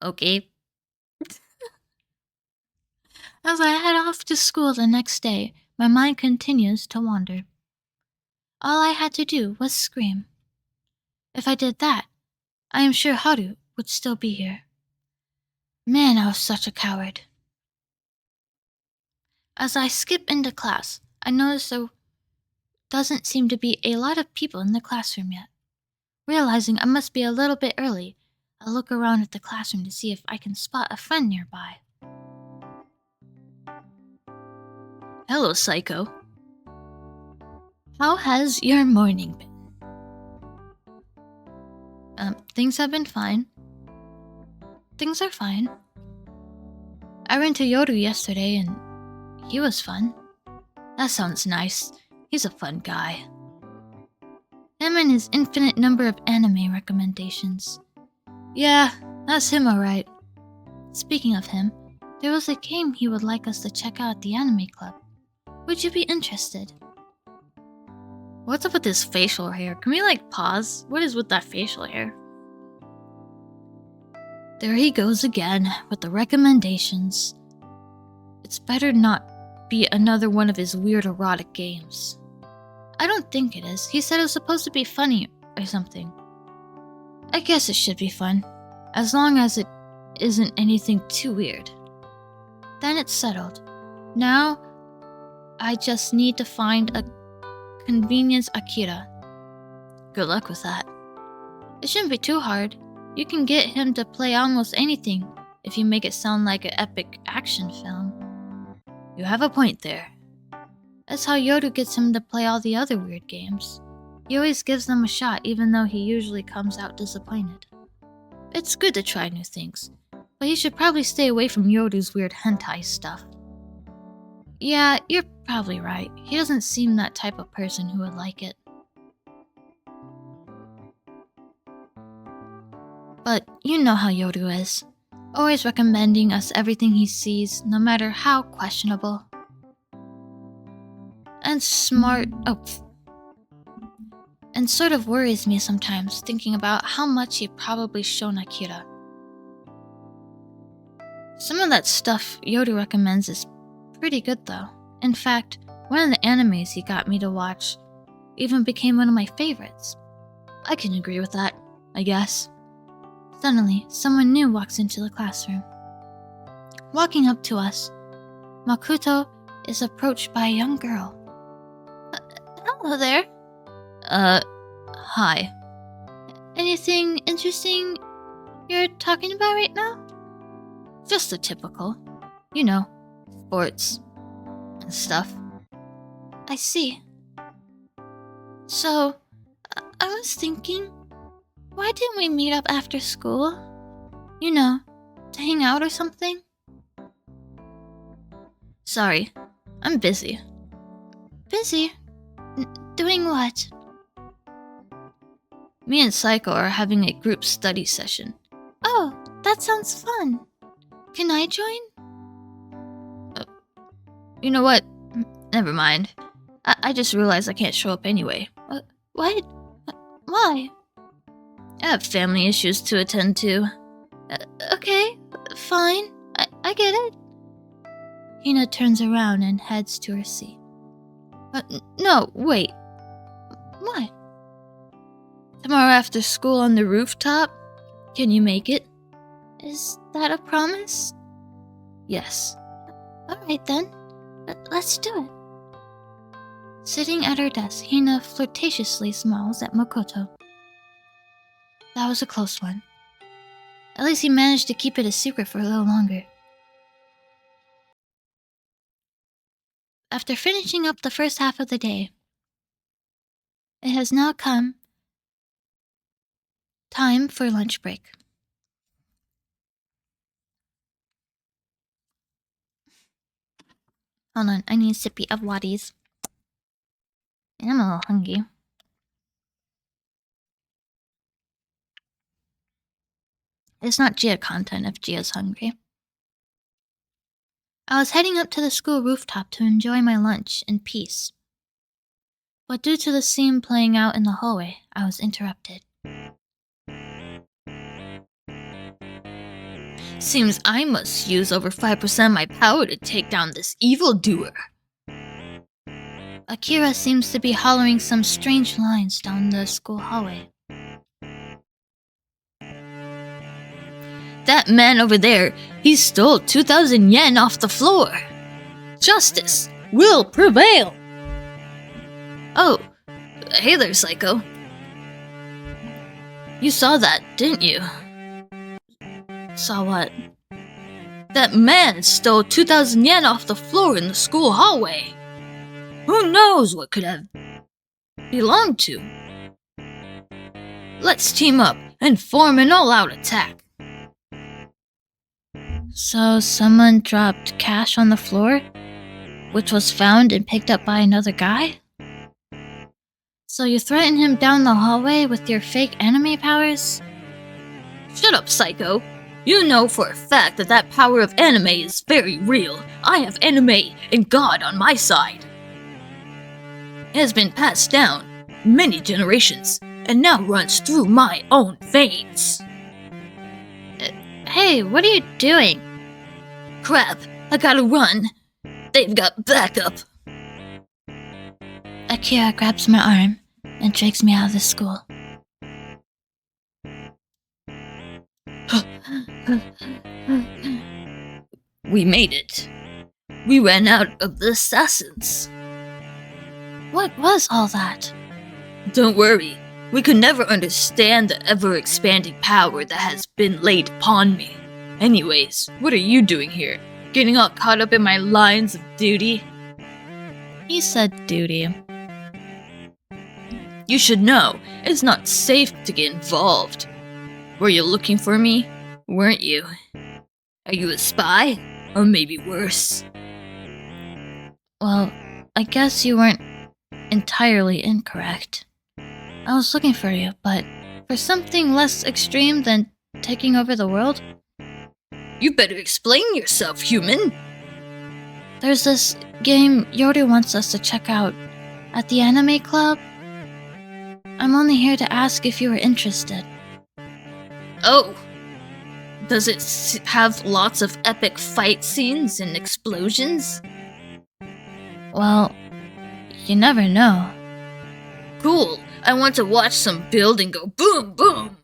Okay. As I head off to school the next day, my mind continues to wander. All I had to do was scream. If I did that, I am sure Haru would still be here. Man, I was such a coward. As I skip into class, I notice there doesn't seem to be a lot of people in the classroom yet. Realizing I must be a little bit early, I look around at the classroom to see if I can spot a friend nearby. Hello, Psycho. How has your morning been? Things have been fine. Things are fine. I ran to Yoru yesterday and he was fun. That sounds nice. He's a fun guy. Him and his infinite number of anime recommendations. Yeah, that's him alright. Speaking of him, there was a game he would like us to check out at the anime club. Would you be interested? What's up with this facial hair? Can we pause? What is with that facial hair? There he goes again with the recommendations. It's better not be another one of his weird erotic games. I don't think it is. He said it was supposed to be funny or something. I guess it should be fun, as long as it isn't anything too weird. Then it's settled. Now, I just need to find a convenience Akira. Good luck with that. It shouldn't be too hard. You can get him to play almost anything if you make it sound like an epic action film. You have a point there. That's how Yoru gets him to play all the other weird games. He always gives them a shot even though he usually comes out disappointed. It's good to try new things, but he should probably stay away from Yoru's weird hentai stuff. Yeah, you're probably right. He doesn't seem that type of person who would like it. But you know how Yoru is. Always recommending us everything he sees, no matter how questionable. And smart. And sort of worries me sometimes, thinking about how much he probably shown Akira. Some of that stuff Yoru recommends is pretty good though. In fact, one of the animes he got me to watch even became one of my favorites. I can agree with that, I guess. Suddenly, someone new walks into the classroom. Walking up to us, Makoto is approached by a young girl. Hello there. Hi. Anything interesting you're talking about right now? Just the typical. You know, sports and stuff. I see. So, I was thinking, why didn't we meet up after school? You know, to hang out or something? Sorry, I'm busy. Busy? Doing what? Me and Psycho are having a group study session. Oh, that sounds fun. Can I join? You know what? Never mind. I just realized I can't show up anyway. What? Why? I have family issues to attend to. Okay, fine. I get it. Hina turns around and heads to her seat. No, wait. What? Tomorrow after school on the rooftop? Can you make it? Is that a promise? Yes. Alright then. Let's do it. Sitting at her desk, Hina flirtatiously smiles at Makoto. That was a close one. At least he managed to keep it a secret for a little longer. After finishing up the first half of the day, it has now come time for lunch break. Hold on, I need a sippy of Waddies. I'm a little hungry. It's not Gia content if Gia's hungry. I was heading up to the school rooftop to enjoy my lunch in peace. But due to the scene playing out in the hallway, I was interrupted. Seems I must use over 5% of my power to take down this evildoer. Akira seems to be hollering some strange lines down the school hallway. That man over there, he stole 2,000 yen off the floor. Justice will prevail. Oh, hey there, Psycho. You saw that, didn't you? Saw what? That man stole 2,000 yen off the floor in the school hallway. Who knows what could have belonged to? Let's team up and form an all-out attack. So someone dropped cash on the floor, which was found and picked up by another guy? So you threaten him down the hallway with your fake anime powers? Shut up, Psycho. You know for a fact that that power of anime is very real. I have anime and God on my side. It has been passed down many generations and now runs through my own veins. Hey, what are you doing? Crap, I gotta run. They've got backup. Akira grabs my arm and drags me out of the school. We made it. We ran out of the assassins. What was all that? Don't worry. We could never understand the ever-expanding power that has been laid upon me. Anyways, what are you doing here? Getting all caught up in my lines of duty? He said duty. You should know, it's not safe to get involved. Were you looking for me? Weren't you? Are you a spy? Or maybe worse? Well, I guess you weren't entirely incorrect. I was looking for you, but for something less extreme than taking over the world? You better explain yourself, human! There's this game Yoru wants us to check out at the anime club. I'm only here to ask if you were interested. Oh! Does it have lots of epic fight scenes and explosions? Well, you never know. Cool! I want to watch some building go boom boom!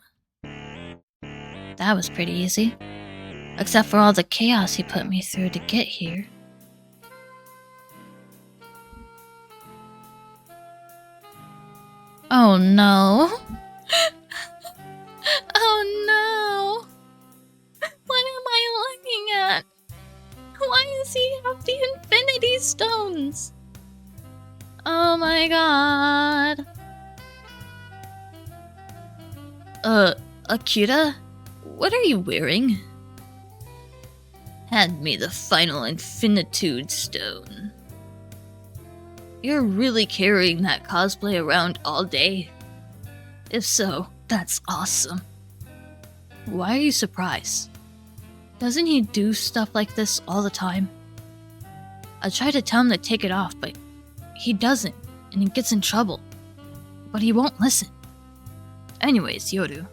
That was pretty easy. Except for all the chaos he put me through to get here. Oh no. Oh no. What am I looking at? Why does he have the Infinity Stones? Oh my god. Akira? What are you wearing? Hand me the final Infinitude Stone. You're really carrying that cosplay around all day? If so, that's awesome. Why are you surprised? Doesn't he do stuff like this all the time? I try to tell him to take it off, but he doesn't, and he gets in trouble. But he won't listen. Anyways, Yoru,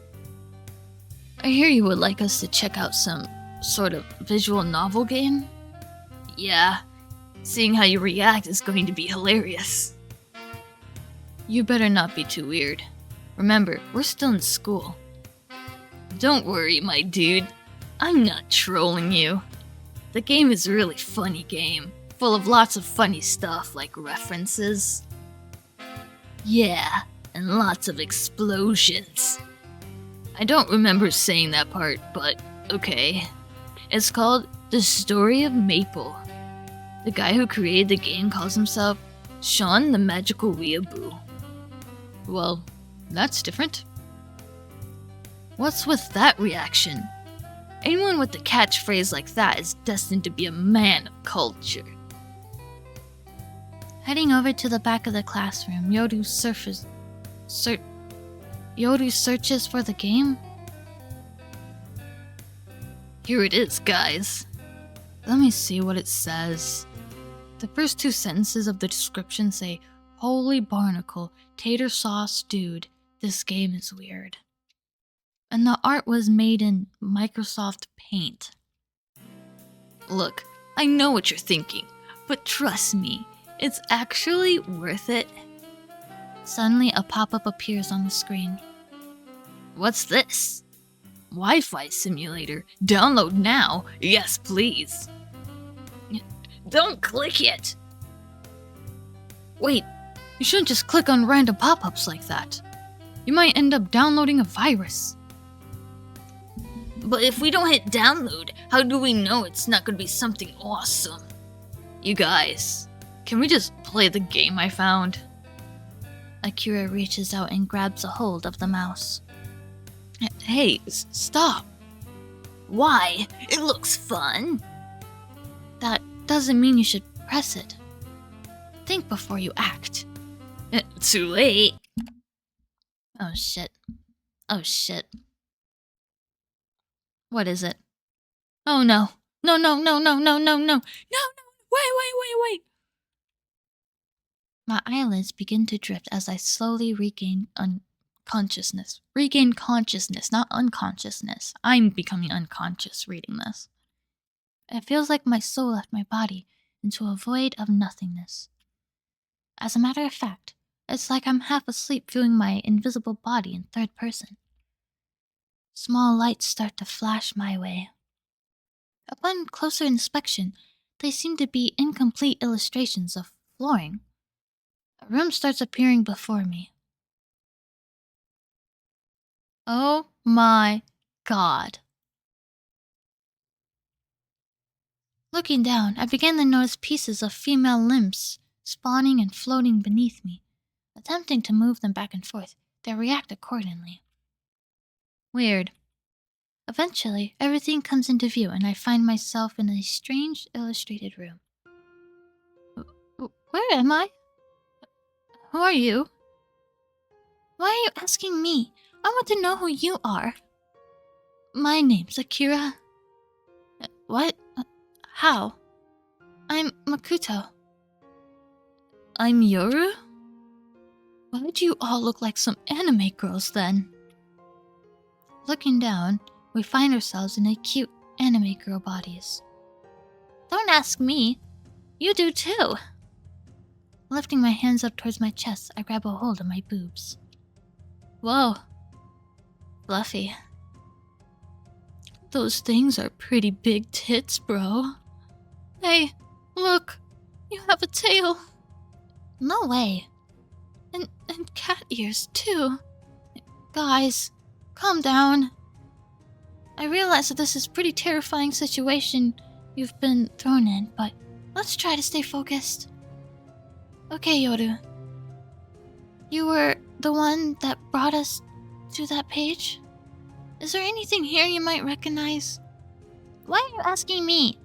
I hear you would like us to check out some sort of visual novel game? Yeah, seeing how you react is going to be hilarious. You better not be too weird. Remember, we're still in school. Don't worry, my dude. I'm not trolling you. The game is a really funny game, full of lots of funny stuff like references. Yeah, and lots of explosions. I don't remember saying that part, but okay. It's called The Story of Maple. The guy who created the game calls himself Sean the Magical Weeaboo. Well, that's different. What's with that reaction? Anyone with a catchphrase like that is destined to be a man of culture. Heading over to the back of the classroom, Yoru searches for the game. Here it is, guys. Let me see what it says. The first two sentences of the description say, "Holy barnacle, tater sauce dude, this game is weird." And the art was made in Microsoft Paint. Look, I know what you're thinking, but trust me, it's actually worth it. Suddenly, a pop-up appears on the screen. What's this? Wi-Fi simulator. Download now. Yes, please. Don't click it. Wait, you shouldn't just click on random pop-ups like that. You might end up downloading a virus. But if we don't hit download, how do we know it's not going to be something awesome? You guys, can we just play the game I found? Akira reaches out and grabs a hold of the mouse. Hey, stop. Why? It looks fun. That doesn't mean you should press it. Think before you act. Too late. Oh shit. Oh shit. What is it? Oh no. No, no, no, no, no, no, no. No, no. Wait. My eyelids begin to drift as I slowly regain consciousness. Regain consciousness, not unconsciousness. I'm becoming unconscious reading this. It feels like my soul left my body into a void of nothingness. As a matter of fact, it's like I'm half asleep viewing my invisible body in third person. Small lights start to flash my way. Upon closer inspection, they seem to be incomplete illustrations of flooring. A room starts appearing before me. Oh my god. Looking down, I began to notice pieces of female limbs spawning and floating beneath me. Attempting to move them back and forth, they react accordingly. Weird. Eventually, everything comes into view and I find myself in a strange illustrated room. Where am I? Who are you? Why are you asking me? I want to know who you are. My name's Akira. What? How? I'm Makoto. I'm Yoru? Why do you all look like some anime girls then? Looking down, we find ourselves in a cute anime girl bodies. Don't ask me. You do too. Lifting my hands up towards my chest, I grab a hold of my boobs. Whoa. Fluffy. Those things are pretty big tits, bro. Hey, look. You have a tail. No way. And cat ears, too. Guys, calm down. I realize that this is a pretty terrifying situation you've been thrown in, but let's try to stay focused. Okay, Yoru. You were the one that brought us to that page? Is there anything here you might recognize? Why are you asking me?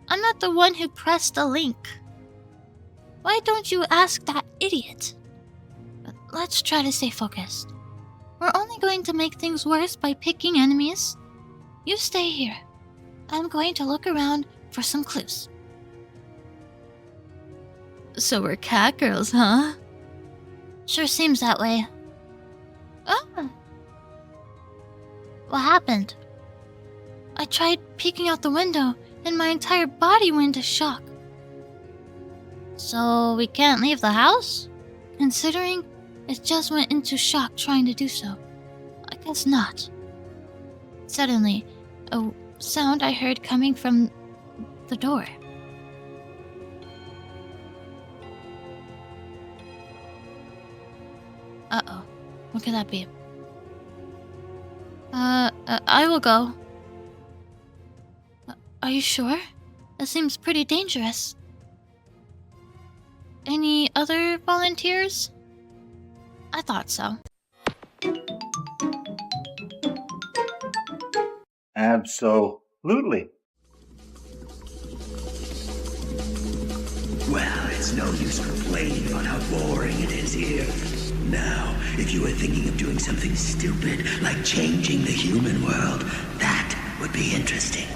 I'm not the one who pressed the link. Why don't you ask that idiot? But let's try to stay focused. We're only going to make things worse by picking enemies. You stay here. I'm going to look around for some clues. So we're cat girls, huh? Sure seems that way. Oh. What happened? I tried peeking out the window and my entire body went into shock. So we can't leave the house? Considering it just went into shock trying to do so, I guess not. Suddenly, a sound I heard coming from the door. Uh-oh. What could that be? I will go. Are you sure? That seems pretty dangerous. Any other volunteers? I thought so. Absolutely. Well, it's no use complaining about how boring it is here. Now, if you were thinking of doing something stupid, like changing the human world, that would be interesting.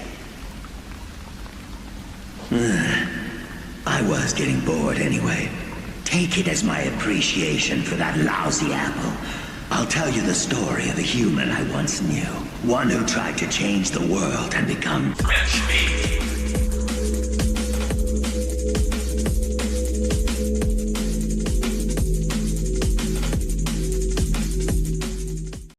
I was getting bored anyway. Take it as my appreciation for that lousy apple. I'll tell you the story of a human I once knew. One who tried to change the world and become fresh meat.